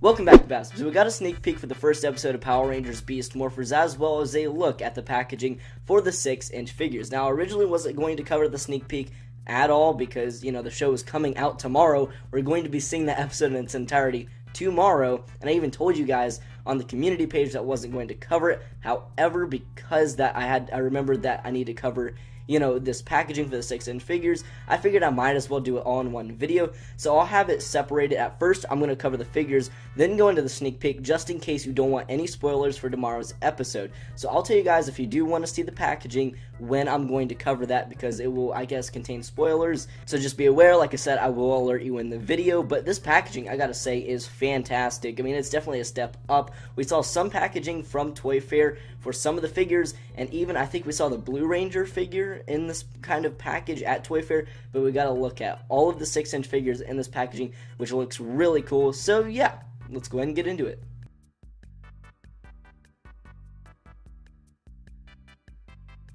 Welcome back to Bass. So we got a sneak peek for the first episode of Power Rangers Beast Morphers, as well as a look at the packaging for the 6-inch figures. Now, originally wasn't going to cover the sneak peek at all because, you know, the show is coming out tomorrow. We're going to be seeing that episode in its entirety tomorrow, and I even told you guys on the community page that I wasn't going to cover it. However, because that I remembered that I need to cover, you know, this packaging for the 6-inch figures, I figured I might as well do it all in one video. So I'll have it separated. At first, I'm going to cover the figures, then go into the sneak peek, just in case you don't want any spoilers for tomorrow's episode. So I'll tell you guys if you do want to see the packaging when I'm going to cover that, because it will, I guess, contain spoilers. So just be aware. Like I said, I will alert you in the video. But this packaging, I gotta say, is fantastic. I mean, it's definitely a step up. We saw some packaging from Toy Fair for some of the figures, and even I think we saw the Blue Ranger figure in this kind of package at Toy Fair. But we gotta look at all of the 6-inch figures in this packaging, which looks really cool. So yeah, let's go ahead and get into it.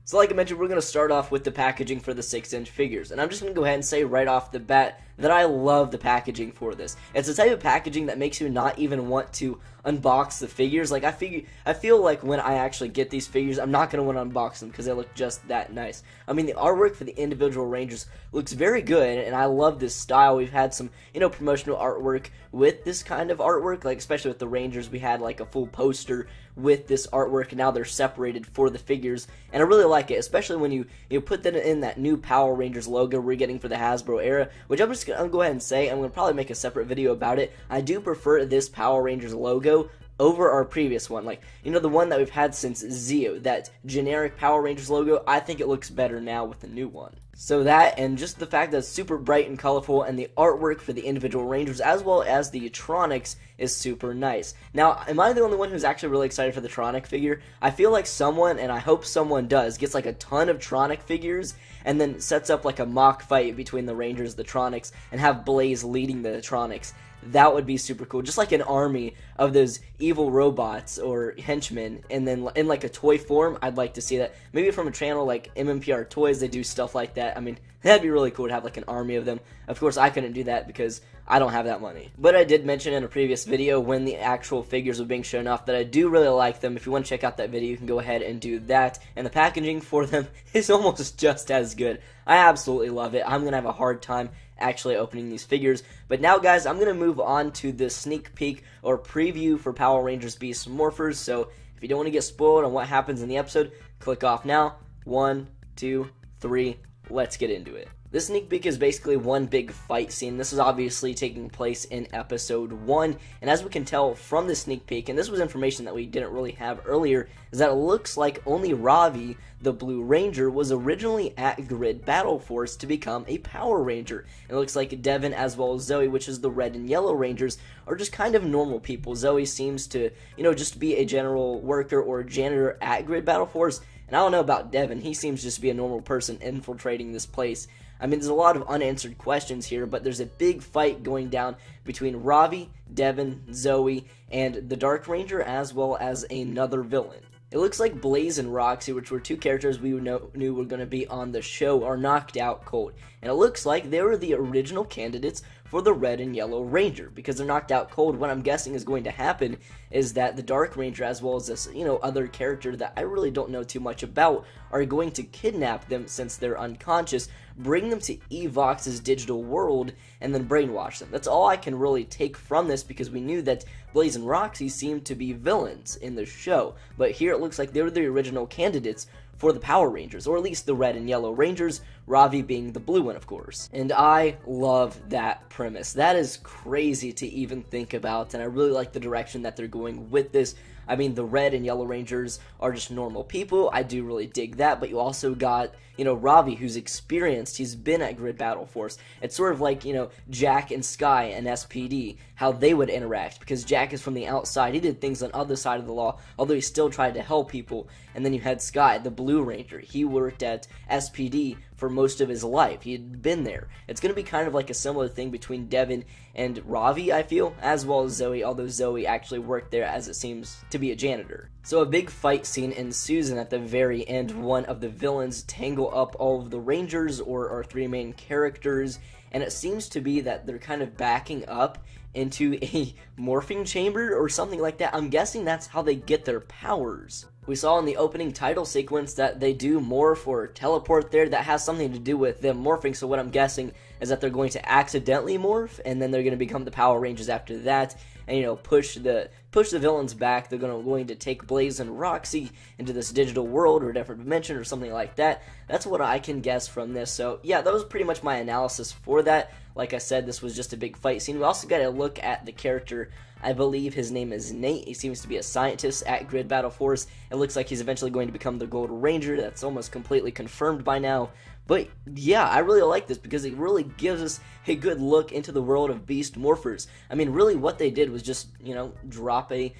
So like I mentioned, we're going to start off with the packaging for the 6-inch figures. And I'm just going to go ahead and say right off the bat that I love the packaging for this. It's the type of packaging that makes you not even want to unbox the figures. Like, I feel like when I actually get these figures, I'm not going to want to unbox them because they look just that nice. I mean, the artwork for the individual Rangers looks very good, and I love this style. We've had some, you know, promotional artwork with this kind of artwork, like especially with the Rangers, we had like a full poster with this artwork, and now they're separated for the figures, and I really like it, especially when you put that in that new Power Rangers logo we're getting for the Hasbro era, which I'm just going to go ahead and say, I'm going to probably make a separate video about it. I do prefer this Power Rangers logo over our previous one, like, you know, the one that we've had since Zeo, that generic Power Rangers logo. I think it looks better now with the new one. So that, and just the fact that it's super bright and colorful, and the artwork for the individual Rangers as well as the Tronics is super nice. Now, am I the only one who's actually really excited for the Tronic figure? I feel like someone, and I hope someone does, gets like a ton of Tronic figures and then sets up like a mock fight between the Rangers, the Tronics, and have Blaze leading the Tronics. That would be super cool. Just like an army of those evil robots or henchmen, and then in like a toy form. I'd like to see that. Maybe from a channel like MMPR Toys, they do stuff like that. I mean, that'd be really cool to have like an army of them. Of course, I couldn't do that because I don't have that money. But I did mention in a previous video when the actual figures were being shown off that I do really like them. If you want to check out that video, you can go ahead and do that. And the packaging for them is almost just as good. I absolutely love it. I'm going to have a hard time actually opening these figures. But now, guys, I'm going to move on to the sneak peek or preview for Power Rangers Beast Morphers. So if you don't want to get spoiled on what happens in the episode, click off now. 1, 2, 3, let's get into it. This sneak peek is basically one big fight scene. This is obviously taking place in episode 1, and as we can tell from the sneak peek, and this was information that we didn't really have earlier, is that it looks like only Ravi, the Blue Ranger, was originally at Grid Battle Force to become a Power Ranger. It looks like Devin as well as Zoe, which is the Red and Yellow Rangers, are just kind of normal people. Zoe seems to, you know, just be a general worker or janitor at Grid Battle Force, and I don't know about Devin. He seems just to be a normal person infiltrating this place. I mean, there's a lot of unanswered questions here, but there's a big fight going down between Ravi, Devin, Zoe, and the Dark Ranger, as well as another villain. It looks like Blaze and Roxy, which were two characters we knew were going to be on the show, are knocked out cold. And it looks like they were the original candidates for the Red and Yellow Ranger, because they're knocked out cold. What I'm guessing is going to happen is that the Dark Ranger, as well as this, you know, other character that I really don't know too much about, are going to kidnap them since they're unconscious, bring them to Evox's digital world, and then brainwash them. That's all I can really take from this, because we knew that Blaze and Roxy seemed to be villains in the show, but here it looks like they were the original candidates for the Power Rangers, or at least the Red and Yellow Rangers, Ravi being the blue one, of course. And I love that premise. That is crazy to even think about, and I really like the direction that they're going with this. I mean, the Red and Yellow Rangers are just normal people. I do really dig that, but you also got, you know, Ravi, who's experienced. He's been at Grid Battle Force. It's sort of like, you know, Jack and Sky and SPD, how they would interact, because Jack is from the outside. He did things on the other side of the law, although he still tried to help people. And then you had Sky, the Blue Ranger. He worked at SPD for most of his life. He had been there. It's going to be kind of like a similar thing between Devin and Ravi, I feel, as well as Zoe, although Zoe actually worked there as it seems to be a janitor. So a big fight scene ensues, and at the very end, one of the villains tangle up all of the Rangers, or our three main characters, and it seems to be that they're kind of backing up into a morphing chamber or something like that. I'm guessing that's how they get their powers. We saw in the opening title sequence that they do morph or teleport there. That has something to do with them morphing, so what I'm guessing is that they're going to accidentally morph, and then they're going to become the Power Rangers after that, and, you know, push the villains back. They're going to take Blaze and Roxy into this digital world or a different dimension or something like that. That's what I can guess from this. So yeah, that was pretty much my analysis for that. Like I said, this was just a big fight scene. We also got to look at the character. I believe his name is Nate. He seems to be a scientist at Grid Battle Force. It looks like he's eventually going to become the Gold Ranger. That's almost completely confirmed by now. But yeah, I really like this because it really gives us a good look into the world of Beast Morphers. I mean, really what they did was just, you know, drop a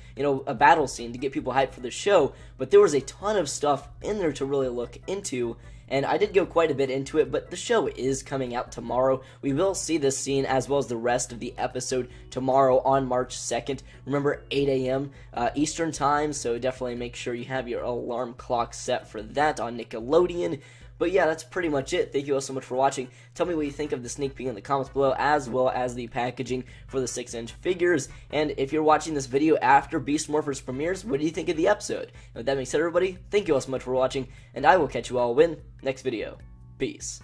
battle scene to get people hyped for the show, but there was a ton of stuff in there to really look into. And I did go quite a bit into it, but the show is coming out tomorrow. We will see this scene as well as the rest of the episode tomorrow on March 2nd. Remember, 8 a.m. Eastern Time, so definitely make sure you have your alarm clock set for that on Nickelodeon. But yeah, that's pretty much it. Thank you all so much for watching. Tell me what you think of the sneak peek in the comments below, as well as the packaging for the 6-inch figures. And if you're watching this video after Beast Morphers premieres, what do you think of the episode? And with that being said, everybody, thank you all so much for watching, and I will catch you all in next video. Peace.